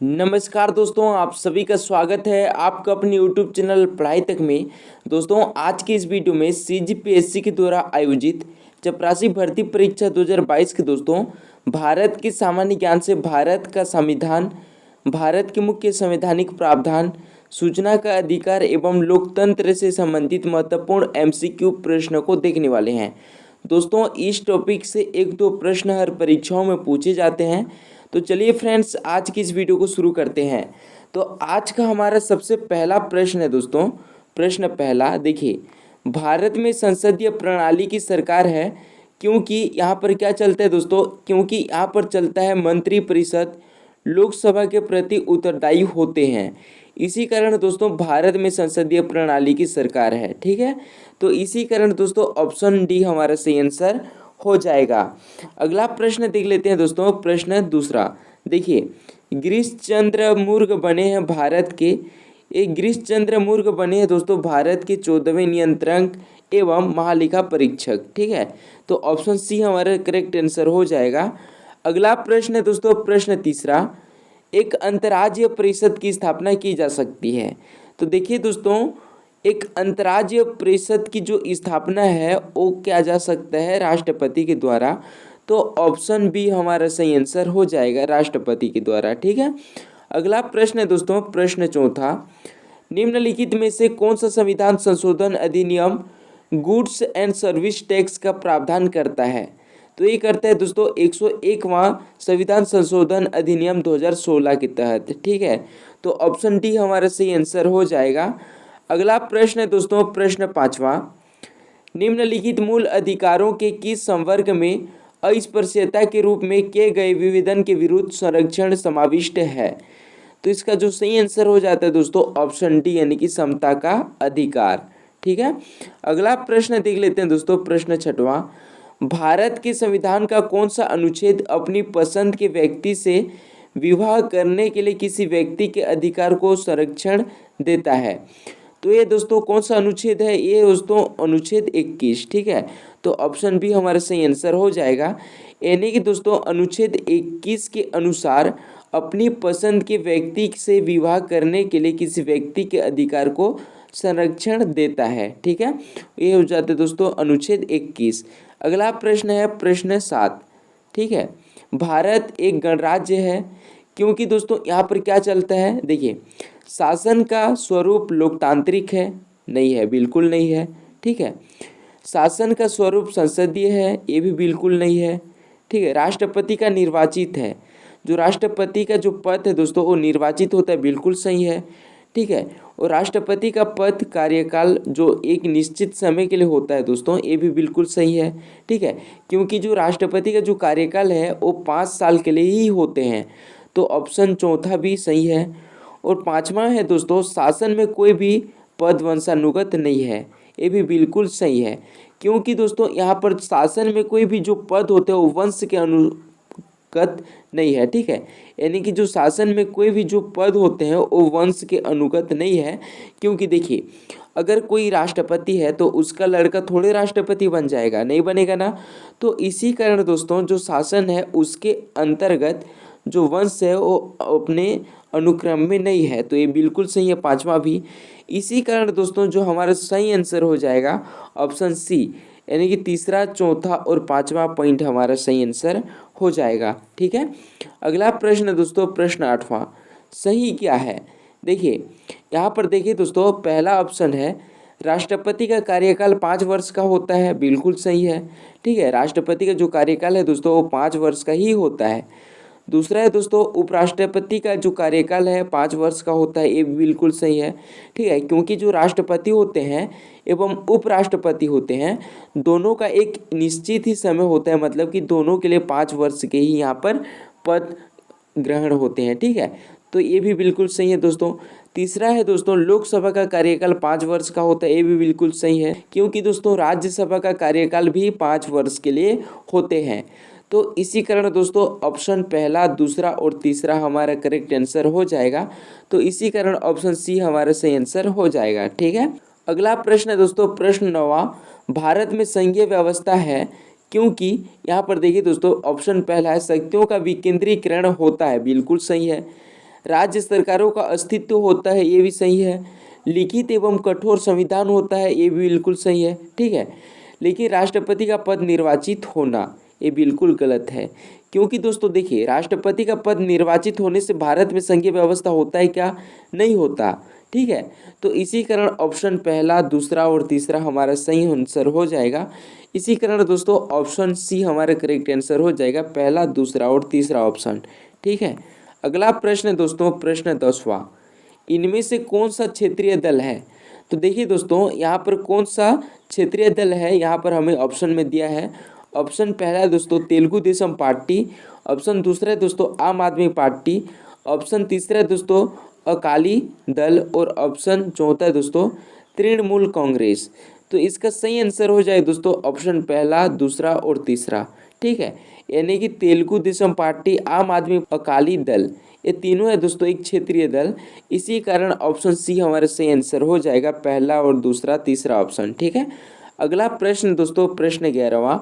नमस्कार दोस्तों, आप सभी का स्वागत है आपका अपने यूट्यूब चैनल पढ़ाई तक में। दोस्तों, आज की इस वीडियो में सीजीपीएससी के द्वारा आयोजित चपरासी भर्ती परीक्षा 2022 के दोस्तों भारत के सामान्य ज्ञान से भारत का संविधान, भारत के मुख्य संवैधानिक प्रावधान, सूचना का अधिकार एवं लोकतंत्र से संबंधित महत्वपूर्ण एमसीक्यू प्रश्नों को देखने वाले हैं। दोस्तों, इस टॉपिक से एक दो प्रश्न हर परीक्षाओं में पूछे जाते हैं। तो चलिए फ्रेंड्स, आज की इस वीडियो को शुरू करते हैं। तो आज का हमारा सबसे पहला प्रश्न है दोस्तों। प्रश्न पहला देखिए, भारत में संसदीय प्रणाली की सरकार है क्योंकि यहाँ पर क्या चलता है दोस्तों, क्योंकि यहाँ पर चलता है मंत्रिपरिषद लोकसभा के प्रति उत्तरदायी होते हैं। इसी कारण दोस्तों भारत में संसदीय प्रणाली की सरकार है। ठीक है, तो इसी कारण दोस्तों ऑप्शन डी हमारा सही आंसर हो जाएगा। अगला प्रश्न देख लेते हैं दोस्तों। प्रश्न दूसरा देखिए, गिरीश चंद्र मुर्मू बने हैं भारत के गिरीश चंद्र मुर्मू बने हैं दोस्तों भारत के 14वें नियंत्रक एवं महालेखा परीक्षक। ठीक है, तो ऑप्शन सी हमारा करेक्ट आंसर हो जाएगा। अगला प्रश्न है दोस्तों। प्रश्न तीसरा, एक अंतर्राज्यीय परिषद की स्थापना की जा सकती है। तो देखिए दोस्तों, एक अंतर्राज्यीय परिषद की जो स्थापना है वो किया जा सकता है राष्ट्रपति के द्वारा। तो ऑप्शन बी हमारा सही आंसर हो जाएगा, राष्ट्रपति के द्वारा। ठीक है, अगला प्रश्न है दोस्तों। प्रश्न चौथा, निम्नलिखित में से कौन सा संविधान संशोधन अधिनियम गुड्स एंड सर्विस टैक्स का प्रावधान करता है। तो ये करता है दोस्तों 101वां संविधान संशोधन अधिनियम 2016 के तहत। ठीक है, तो ऑप्शन डी हमारा सही आंसर हो जाएगा। अगला प्रश्न है दोस्तों। प्रश्न पांचवा, निम्नलिखित मूल अधिकारों के किस संवर्ग में अस्पृश्यता के रूप में किए गए विवेदन के विरुद्ध संरक्षण समाविष्ट है। तो इसका जो सही आंसर हो जाता है दोस्तों ऑप्शन डी यानी कि समता का अधिकार। ठीक है, अगला प्रश्न देख लेते हैं दोस्तों। प्रश्न छठवां, भारत के संविधान का कौन सा अनुच्छेद अपनी पसंद के व्यक्ति से विवाह करने के लिए किसी व्यक्ति के अधिकार को संरक्षण देता है। तो ये दोस्तों कौन सा अनुच्छेद है, ये दोस्तों अनुच्छेद 21। ठीक है, तो ऑप्शन बी हमारा सही आंसर हो जाएगा। यानी कि दोस्तों अनुच्छेद 21 के अनुसार अपनी पसंद के व्यक्ति से विवाह करने के लिए किसी व्यक्ति के अधिकार को संरक्षण देता है। ठीक है, ये हो जाता है दोस्तों अनुच्छेद 21। अगला प्रश्न है प्रश्न 7। ठीक है, भारत एक गणराज्य है क्योंकि दोस्तों यहाँ पर क्या चलता है, देखिए शासन का स्वरूप लोकतांत्रिक है, नहीं है, बिल्कुल नहीं है। ठीक है, शासन का स्वरूप संसदीय है, ये भी बिल्कुल नहीं है। ठीक है, राष्ट्रपति का निर्वाचित है, जो राष्ट्रपति का जो पद है दोस्तों वो निर्वाचित होता है, बिल्कुल सही है। ठीक है, और राष्ट्रपति का पद कार्यकाल जो एक निश्चित समय के लिए होता है दोस्तों, ये भी बिल्कुल सही है। ठीक है, क्योंकि जो राष्ट्रपति का जो कार्यकाल है वो 5 साल के लिए ही होते हैं। तो ऑप्शन चौथा भी सही है। और पांचवा है दोस्तों, शासन में कोई भी पद वंशानुगत नहीं है, ये भी बिल्कुल सही है। क्योंकि दोस्तों यहाँ पर शासन में कोई भी जो पद होते हैं वो वंश के अनुगत नहीं है। ठीक है, यानी कि जो शासन में कोई भी जो पद होते हैं वो वंश के अनुगत नहीं है। क्योंकि देखिए, अगर कोई राष्ट्रपति है तो उसका लड़का थोड़े राष्ट्रपति बन जाएगा, नहीं बनेगा ना। तो इसी कारण दोस्तों जो शासन है उसके अंतर्गत जो वंश है वो अपने अनुक्रम में नहीं है। तो ये बिल्कुल सही है, पांचवा भी। इसी कारण दोस्तों जो हमारा सही आंसर हो जाएगा ऑप्शन सी, यानी कि तीसरा, चौथा और पांचवा पॉइंट हमारा सही आंसर हो जाएगा। ठीक है, अगला प्रश्न दोस्तों। प्रश्न 8वां, सही क्या है। देखिए यहाँ पर देखिए दोस्तों, पहला ऑप्शन है राष्ट्रपति का कार्यकाल 5 वर्ष का होता है, बिल्कुल सही है। ठीक है, राष्ट्रपति का जो कार्यकाल है दोस्तों वो 5 वर्ष का ही होता है। दूसरा है दोस्तों, उपराष्ट्रपति का जो कार्यकाल है 5 वर्ष का होता है, ये भी बिल्कुल सही है। ठीक है, क्योंकि जो राष्ट्रपति होते हैं एवं उपराष्ट्रपति होते हैं दोनों का एक निश्चित ही समय होता है, मतलब कि दोनों के लिए 5 वर्ष के ही यहाँ पर पद ग्रहण होते हैं। ठीक है, तो ये भी बिल्कुल सही है दोस्तों। तीसरा है दोस्तों, लोकसभा का कार्यकाल 5 वर्ष का होता है, ये भी बिल्कुल सही है। क्योंकि दोस्तों राज्यसभा का कार्यकाल भी 5 वर्ष के लिए होते हैं। तो इसी कारण दोस्तों ऑप्शन पहला, दूसरा और तीसरा हमारा करेक्ट आंसर हो जाएगा। तो इसी कारण ऑप्शन सी हमारा सही आंसर हो जाएगा। ठीक है, अगला प्रश्न है दोस्तों। प्रश्न 9वां, भारत में संघीय व्यवस्था है क्योंकि यहाँ पर देखिए दोस्तों ऑप्शन पहला है शक्तियों का विकेंद्रीकरण होता है, बिल्कुल सही है। राज्य सरकारों का अस्तित्व होता है, ये भी सही है। लिखित एवं कठोर संविधान होता है, ये भी बिल्कुल सही है, ठीक है। लेकिन राष्ट्रपति का पद निर्वाचित होना, ये बिल्कुल गलत है। क्योंकि दोस्तों देखिए, राष्ट्रपति का पद निर्वाचित होने से भारत में संघीय व्यवस्था होता है क्या? नहीं होता, ठीक है। तो इसी कारण ऑप्शन पहला, दूसरा और तीसरा हमारा सही आंसर हो जाएगा। इसी कारण दोस्तों ऑप्शन सी हमारा करेक्ट आंसर हो जाएगा, पहला, दूसरा और तीसरा ऑप्शन, ठीक है। अगला प्रश्न है दोस्तों, प्रश्न 10वां, इनमें से कौन सा क्षेत्रीय दल है? तो देखिए दोस्तों, यहाँ पर कौन सा क्षेत्रीय दल है, यहाँ पर हमें ऑप्शन में दिया है। ऑप्शन पहला है दोस्तों तेलुगु देशम पार्टी, ऑप्शन दूसरा है दोस्तों आम आदमी पार्टी, ऑप्शन तीसरा है दोस्तों अकाली दल और ऑप्शन चौथा है दोस्तों तृणमूल कांग्रेस। तो इसका सही आंसर हो जाए दोस्तों ऑप्शन पहला, दूसरा और तीसरा, ठीक है। यानी कि तेलुगु देशम पार्टी, आम आदमी, अकाली दल, ये तीनों है दोस्तों एक क्षेत्रीय दल। इसी कारण ऑप्शन सी हमारा सही आंसर हो जाएगा, पहला और दूसरा, तीसरा ऑप्शन, ठीक है। अगला प्रश्न दोस्तों, प्रश्न 11वां,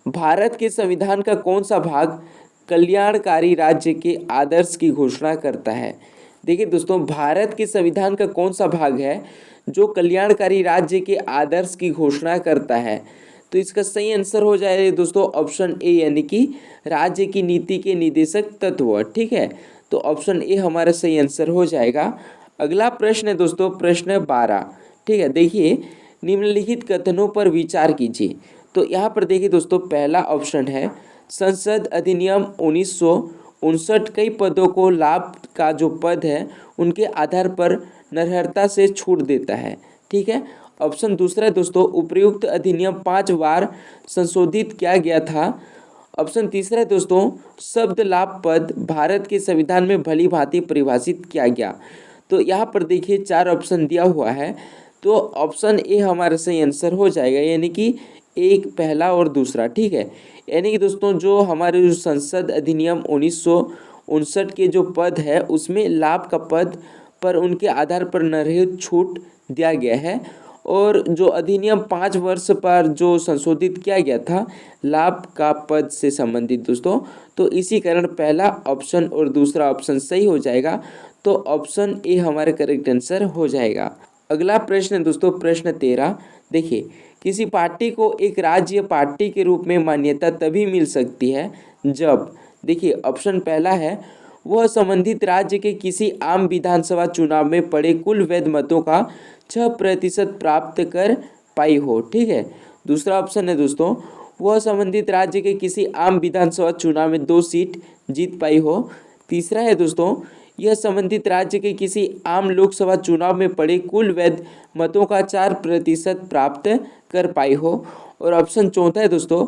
भारत के संविधान का कौन सा भाग कल्याणकारी राज्य के आदर्श की घोषणा करता है? देखिए दोस्तों, भारत के संविधान का कौन सा भाग है जो कल्याणकारी राज्य के आदर्श की घोषणा करता है? तो इसका सही आंसर हो जाएगा दोस्तों ऑप्शन ए, यानी कि राज्य की नीति के निर्देशक तत्व, ठीक है। तो ऑप्शन ए हमारा सही आंसर हो जाएगा। अगला प्रश्न है दोस्तों, प्रश्न 12, ठीक है। देखिए, निम्नलिखित कथनों पर विचार कीजिए। तो यहाँ पर देखिए दोस्तों, पहला ऑप्शन है संसद अधिनियम 1959 कई पदों को लाभ का जो पद है उनके आधार पर नरहरता से छूट देता है, ठीक है। ऑप्शन दूसरा है दोस्तों उपर्युक्त अधिनियम 5 बार संशोधित किया गया था। ऑप्शन तीसरा है दोस्तों शब्द लाभ पद भारत के संविधान में भली भांति परिभाषित किया गया। तो यहाँ पर देखिए 4 ऑप्शन दिया हुआ है, तो ऑप्शन ए हमारा सही आंसर हो जाएगा, यानी कि एक, पहला और दूसरा, ठीक है। यानी कि दोस्तों जो हमारे जो संसद अधिनियम 1959 के जो पद है उसमें लाभ का पद पर उनके आधार पर नरहित छूट दिया गया है, और जो अधिनियम 5 वर्ष पर जो संशोधित किया गया था लाभ का पद से संबंधित दोस्तों, तो इसी कारण पहला ऑप्शन और दूसरा ऑप्शन सही हो जाएगा। तो ऑप्शन ए हमारा करेक्ट आंसर हो जाएगा। अगला प्रश्न दोस्तों, प्रश्न 13, देखिए, किसी पार्टी को एक राज्य पार्टी के रूप में मान्यता तभी मिल सकती है जब, देखिए ऑप्शन पहला है वह संबंधित राज्य के किसी आम विधानसभा चुनाव में पड़े कुल वैध मतों का 6% प्राप्त कर पाई हो, ठीक है। दूसरा ऑप्शन है दोस्तों वह संबंधित राज्य के किसी आम विधानसभा चुनाव में 2 सीट जीत पाई हो। तीसरा है दोस्तों यह संबंधित राज्य के किसी आम लोकसभा चुनाव में पड़े कुल वैध मतों का 4% प्राप्त कर पाई हो। और ऑप्शन चौथा है दोस्तों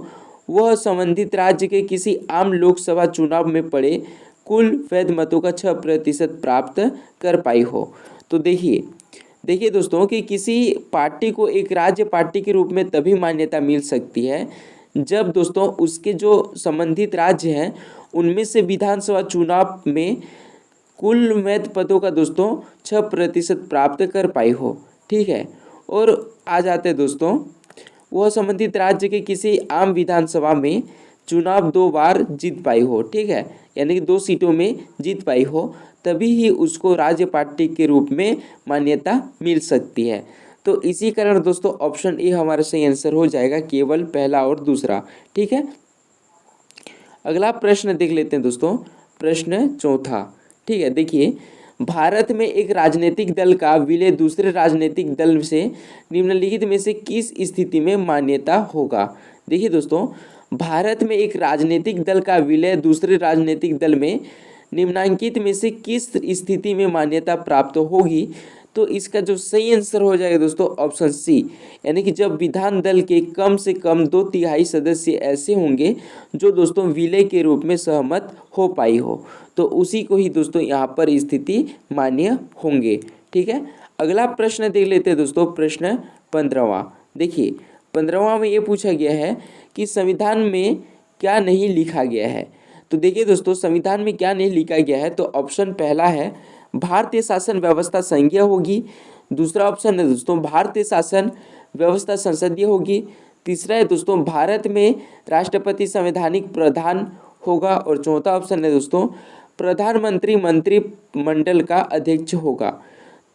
वह संबंधित राज्य के किसी आम लोकसभा चुनाव में पड़े कुल वैध मतों का 6% प्राप्त कर पाई हो। तो देखिए दोस्तों कि किसी पार्टी को एक राज्य पार्टी के रूप में तभी मान्यता मिल सकती है जब दोस्तों उसके जो संबंधित राज्य हैं उनमें से विधानसभा चुनाव में कुल वैध पदों का दोस्तों 6% प्राप्त कर पाई हो, ठीक है। और आ जाते हैं दोस्तों वह संबंधित राज्य के किसी आम विधानसभा में चुनाव 2 बार जीत पाई हो, ठीक है, यानी कि 2 सीटों में जीत पाई हो, तभी ही उसको राज्य पार्टी के रूप में मान्यता मिल सकती है। तो इसी कारण दोस्तों ऑप्शन ए हमारा सही आंसर हो जाएगा, केवल पहला और दूसरा, ठीक है। अगला प्रश्न देख लेते हैं दोस्तों, प्रश्न 4, ठीक है। देखिए, भारत में एक राजनीतिक दल का विलय दूसरे राजनीतिक दल से निम्नलिखित में से किस स्थिति में मान्यता होगा? देखिए दोस्तों, भारत में एक राजनीतिक दल का विलय दूसरे राजनीतिक दल में निम्नांकित में से किस स्थिति में मान्यता प्राप्त होगी? तो इसका जो सही आंसर हो जाएगा दोस्तों ऑप्शन सी, यानी कि जब विधान दल के कम से कम 2/3 सदस्य ऐसे होंगे जो दोस्तों विलय के रूप में सहमत हो पाई हो, तो उसी को ही दोस्तों यहाँ पर स्थिति मान्य होंगे, ठीक है। अगला प्रश्न देख लेते हैं दोस्तों, प्रश्न 15वां। देखिए 15वां में ये पूछा गया है कि संविधान में क्या नहीं लिखा गया है। तो देखिए दोस्तों संविधान में क्या नहीं लिखा गया है, तो ऑप्शन पहला है भारतीय शासन व्यवस्था संघीय होगी। दूसरा ऑप्शन है दोस्तों भारतीय शासन व्यवस्था संसदीय होगी। तीसरा है दोस्तों भारत में राष्ट्रपति संवैधानिक प्रधान होगा। और चौथा ऑप्शन है दोस्तों प्रधानमंत्री मंत्रिमंडल का अध्यक्ष होगा।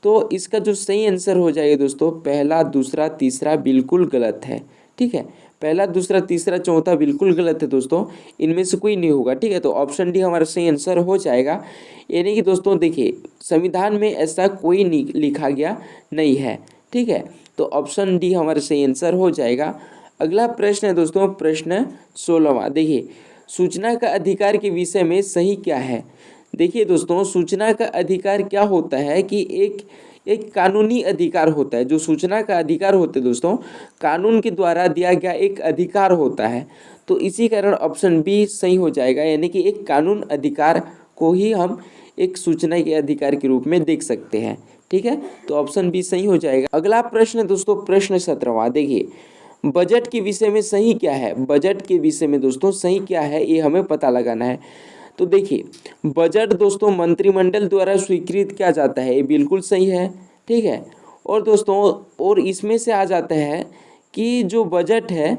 तो इसका जो सही आंसर हो जाएगा दोस्तों, पहला, दूसरा, तीसरा बिल्कुल गलत है। ठीक है, पहला, दूसरा, तीसरा, चौथा बिल्कुल गलत है दोस्तों, इनमें से कोई नहीं होगा। ठीक है, तो ऑप्शन डी हमारा सही आंसर हो जाएगा। यानी कि दोस्तों देखिए, संविधान में ऐसा कोई लिखा गया नहीं है। ठीक है, तो ऑप्शन डी हमारा सही आंसर हो जाएगा। अगला प्रश्न है दोस्तों, प्रश्न 16वां। देखिए, सूचना का अधिकार के विषय में सही क्या है। देखिए दोस्तों, सूचना का अधिकार क्या होता है कि एक कानूनी अधिकार होता है। जो सूचना का अधिकार होता है दोस्तों, कानून के द्वारा दिया गया एक अधिकार होता है। तो इसी कारण ऑप्शन बी सही हो जाएगा। यानी कि एक कानून अधिकार को ही हम एक सूचना के अधिकार के रूप में देख सकते हैं। ठीक है, तो ऑप्शन बी सही हो जाएगा। अगला प्रश्न दोस्तों, प्रश्न 17वां। देखिए, बजट के विषय में सही क्या है। बजट के विषय में दोस्तों सही क्या है, ये हमें पता लगाना है। तो देखिए, बजट दोस्तों मंत्रिमंडल द्वारा स्वीकृत किया जाता है, ये बिल्कुल सही है। ठीक है, और दोस्तों और इसमें से आ जाता है कि जो बजट है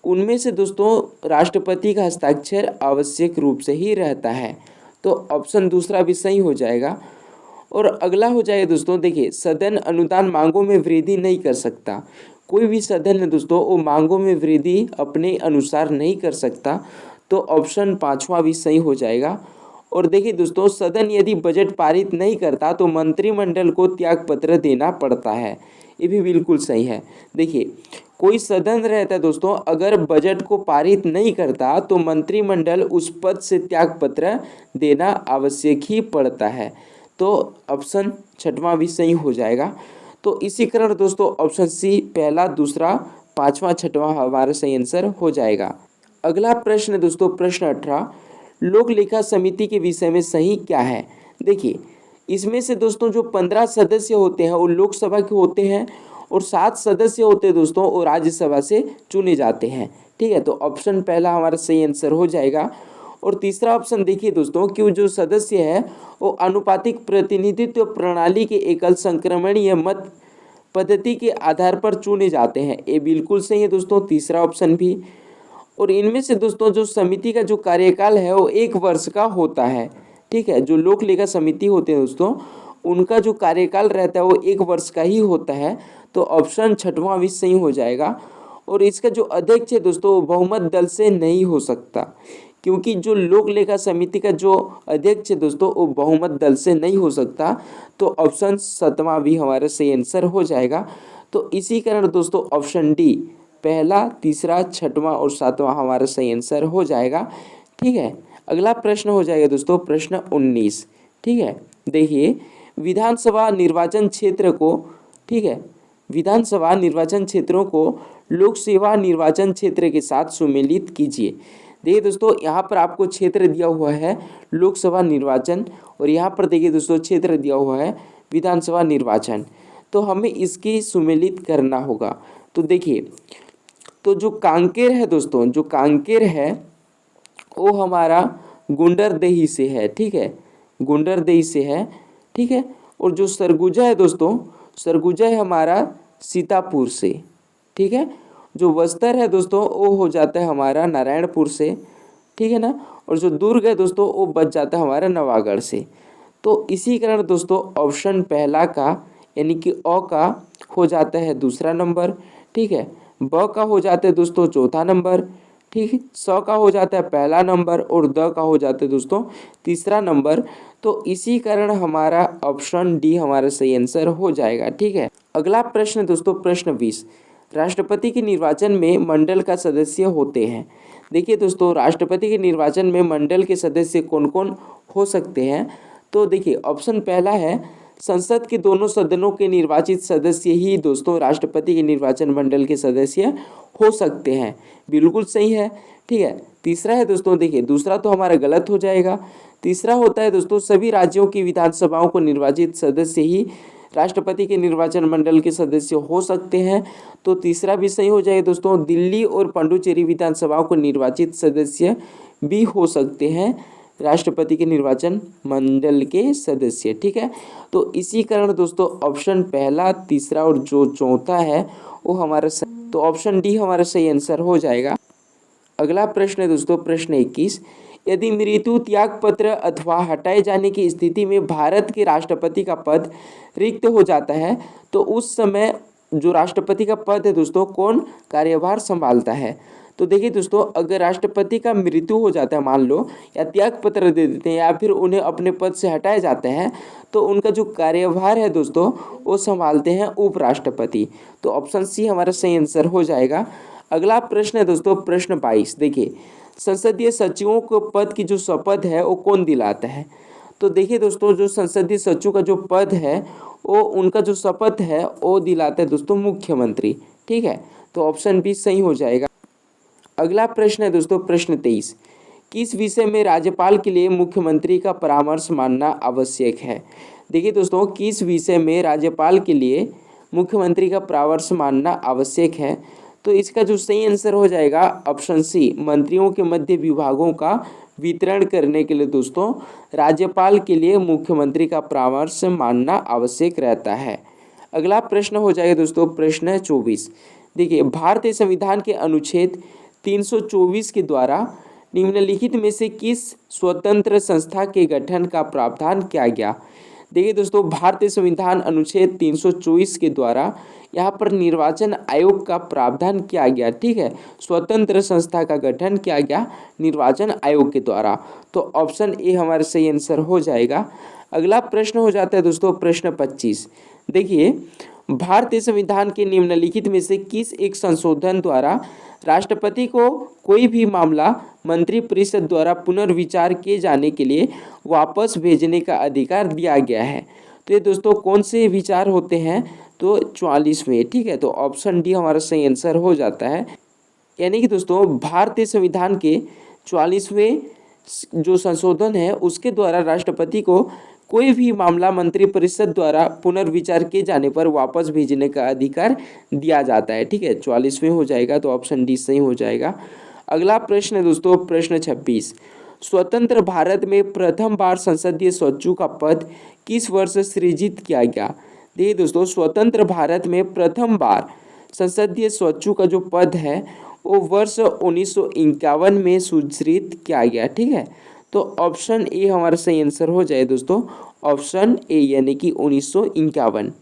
उनमें से दोस्तों राष्ट्रपति का हस्ताक्षर आवश्यक रूप से ही रहता है। तो ऑप्शन दूसरा भी सही हो जाएगा। और अगला हो जाएगा दोस्तों, देखिए, सदन अनुदान मांगों में वृद्धि नहीं कर सकता। कोई भी सदन है दोस्तों, वो मांगों में वृद्धि अपने अनुसार नहीं कर सकता। तो ऑप्शन पाँचवा भी सही हो जाएगा। और देखिए दोस्तों, सदन यदि बजट पारित नहीं करता तो मंत्रिमंडल को त्यागपत्र देना पड़ता है, ये भी बिल्कुल सही है। देखिए, कोई सदन रहता है दोस्तों, अगर बजट को पारित नहीं करता तो मंत्रिमंडल उस पद से त्यागपत्र देना आवश्यक ही पड़ता है। तो ऑप्शन छठवां भी सही हो जाएगा। तो इसी कारण दोस्तों ऑप्शन सी, पहला, दूसरा, पाँचवा, छठवां हमारा सही आंसर हो जाएगा। अगला प्रश्न है दोस्तों, प्रश्न 18, लोक लेखा समिति के विषय में सही क्या है। देखिए, इसमें से दोस्तों जो 15 सदस्य होते हैं वो लोकसभा के होते हैं, और 7 सदस्य होते हैं दोस्तों वो राज्यसभा से चुने जाते हैं। ठीक है, तो ऑप्शन पहला हमारा सही आंसर हो जाएगा। और तीसरा ऑप्शन देखिए दोस्तों, कि जो सदस्य है वो अनुपातिक प्रतिनिधित्व प्रणाली के एकल संक्रमणीय मत पद्धति के आधार पर चुने जाते हैं, ये बिल्कुल सही है दोस्तों, तीसरा ऑप्शन भी। और इनमें से दोस्तों जो समिति का जो कार्यकाल है वो 1 वर्ष का होता है। ठीक है, जो लोक लेखा समिति होते हैं दोस्तों, उनका जो कार्यकाल रहता है वो 1 वर्ष का ही होता है। तो ऑप्शन छठवां भी सही हो जाएगा। और इसका जो अध्यक्ष है दोस्तों, वो बहुमत दल से नहीं हो सकता, क्योंकि जो लोक लेखा समिति का जो अध्यक्ष है दोस्तों वो बहुमत दल से नहीं हो सकता। तो ऑप्शन 7वां भी हमारा सही आंसर हो जाएगा। तो इसी कारण दोस्तों ऑप्शन डी, पहला, तीसरा, छठवां और 7वां हमारा सही आंसर हो जाएगा। ठीक है, अगला प्रश्न हो जाएगा दोस्तों, प्रश्न 19। ठीक है, देखिए, विधानसभा निर्वाचन क्षेत्र को, ठीक है, विधानसभा निर्वाचन क्षेत्रों को लोक सेवा निर्वाचन क्षेत्र के साथ सुमेलित कीजिए। देखिए दोस्तों, यहाँ पर आपको क्षेत्र दिया हुआ है लोकसभा निर्वाचन, और यहाँ पर देखिए दोस्तों क्षेत्र दिया हुआ है विधानसभा निर्वाचन। तो हमें इसकी सुमेलित करना होगा। तो देखिए, तो जो कांकेर है दोस्तों, जो कांकेर है वो हमारा गुंडरदेही से है। ठीक है, गुंडरदेही से है। ठीक है, और जो सरगुजा है दोस्तों, सरगुजा है हमारा सीतापुर से। ठीक है, जो बस्तर है दोस्तों वो हो जाता है हमारा नारायणपुर से। ठीक है ना, और जो दुर्ग है दोस्तों वो बच जाता है हमारा नवागढ़ से। तो इसी कारण दोस्तों ऑप्शन पहला का यानी कि अ का हो जाता है दूसरा नंबर। ठीक है, ब का हो जाता है दोस्तों चौथा नंबर। ठीक है, स का हो जाता है पहला नंबर, और द का हो जाता है दोस्तों तीसरा नंबर। तो इसी कारण हमारा ऑप्शन डी हमारा सही आंसर हो जाएगा। ठीक है, अगला प्रश्न दोस्तों, प्रश्न 20, राष्ट्रपति के निर्वाचन में मंडल का सदस्य होते हैं। देखिए दोस्तों, राष्ट्रपति के निर्वाचन में मंडल के सदस्य कौन कौन हो सकते हैं। तो देखिए, ऑप्शन पहला है संसद के दोनों सदनों के निर्वाचित सदस्य ही दोस्तों राष्ट्रपति के निर्वाचन मंडल के सदस्य हो सकते हैं, बिल्कुल सही है। ठीक है, तीसरा है दोस्तों, देखिए दूसरा तो हमारा गलत हो जाएगा। तीसरा होता है दोस्तों सभी राज्यों की विधानसभाओं को निर्वाचित सदस्य ही राष्ट्रपति के निर्वाचन मंडल के सदस्य हो सकते हैं। तो तीसरा भी सही हो जाएगा दोस्तों, दिल्ली और पुडुचेरी विधानसभाओं को निर्वाचित सदस्य भी हो सकते हैं राष्ट्रपति के निर्वाचन मंडल के सदस्य। ठीक है, तो इसी कारण दोस्तों ऑप्शन पहला, तीसरा और जो चौथा है वो हमारा तो ऑप्शन डी हमारा सही आंसर हो जाएगा। अगला प्रश्न है दोस्तों, प्रश्न 21, यदि मृत्यु, त्याग पत्र अथवा हटाए जाने की स्थिति में भारत के राष्ट्रपति का पद रिक्त हो जाता है तो उस समय जो राष्ट्रपति का पद है दोस्तों कौन कार्यभार संभालता है। तो देखिए दोस्तों, अगर राष्ट्रपति का मृत्यु हो जाता है मान लो, या त्याग पत्र दे देते हैं, या फिर उन्हें अपने पद से हटाए जाते हैं, तो उनका जो कार्यभार है दोस्तों वो संभालते हैं उपराष्ट्रपति। तो ऑप्शन सी हमारा सही आंसर हो जाएगा। अगला प्रश्न है दोस्तों प्रश्न 22। देखिए, संसदीय सचिवों को पद की जो शपथ है वो कौन दिलाता है। तो देखिए दोस्तों, जो संसदीय सचिव का जो पद है वो उनका जो शपथ है वो दिलाता है दोस्तों मुख्यमंत्री। ठीक है, तो ऑप्शन बी सही हो जाएगा। अगला प्रश्न है दोस्तों प्रश्न 23। किस विषय में राज्यपाल के लिए मुख्यमंत्री का परामर्श मानना आवश्यक है। देखिए दोस्तों, किस विषय में राज्यपाल के लिए मुख्यमंत्री का परामर्श मानना आवश्यक है। तो इसका जो सही आंसर हो जाएगा ऑप्शन सी, मंत्रियों के मध्य विभागों का वितरण करने के लिए दोस्तों राज्यपाल के लिए मुख्यमंत्री का परामर्श मानना आवश्यक रहता है। अगला प्रश्न हो जाएगा दोस्तों प्रश्न 24। देखिए, भारतीय संविधान के अनुच्छेद 324 के द्वारा निम्नलिखित में से किस स्वतंत्र संस्था के गठन का प्रावधान किया गया। देखिए दोस्तों, भारतीय संविधान अनुच्छेद 324 के द्वारा यहाँ पर निर्वाचन आयोग का प्रावधान किया गया। ठीक है, स्वतंत्र संस्था का गठन किया गया निर्वाचन आयोग के द्वारा। तो ऑप्शन ए हमारा सही आंसर हो जाएगा। अगला प्रश्न हो जाता है दोस्तों प्रश्न 25। देखिए, भारतीय संविधान के निम्नलिखित में से किस एक संशोधन द्वारा राष्ट्रपति को कोई भी मामला मंत्रिपरिषद द्वारा पुनर्विचार किए जाने के लिए वापस भेजने का अधिकार दिया गया है। तो ये दोस्तों कौन से विचार होते हैं, तो 44वें। ठीक है, तो ऑप्शन डी हमारा सही आंसर हो जाता है। यानी कि दोस्तों भारतीय संविधान के 44वें जो संशोधन है उसके द्वारा राष्ट्रपति को कोई भी मामला मंत्रिपरिषद द्वारा पुनर्विचार किए जाने पर वापस भेजने का अधिकार दिया जाता है। ठीक है, 44वें हो जाएगा, तो ऑप्शन डी सही हो जाएगा। अगला प्रश्न है दोस्तों प्रश्न 26। स्वतंत्र भारत में प्रथम बार संसदीय सचिव का पद किस वर्ष सृजित किया गया। देखिए दोस्तों, स्वतंत्र भारत में प्रथम बार संसदीय सचिव का जो पद है वो वर्ष 1951 में सृजित किया गया। ठीक है, तो ऑप्शन ए हमारा सही आंसर हो जाए दोस्तों, ऑप्शन ए यानी कि 1951।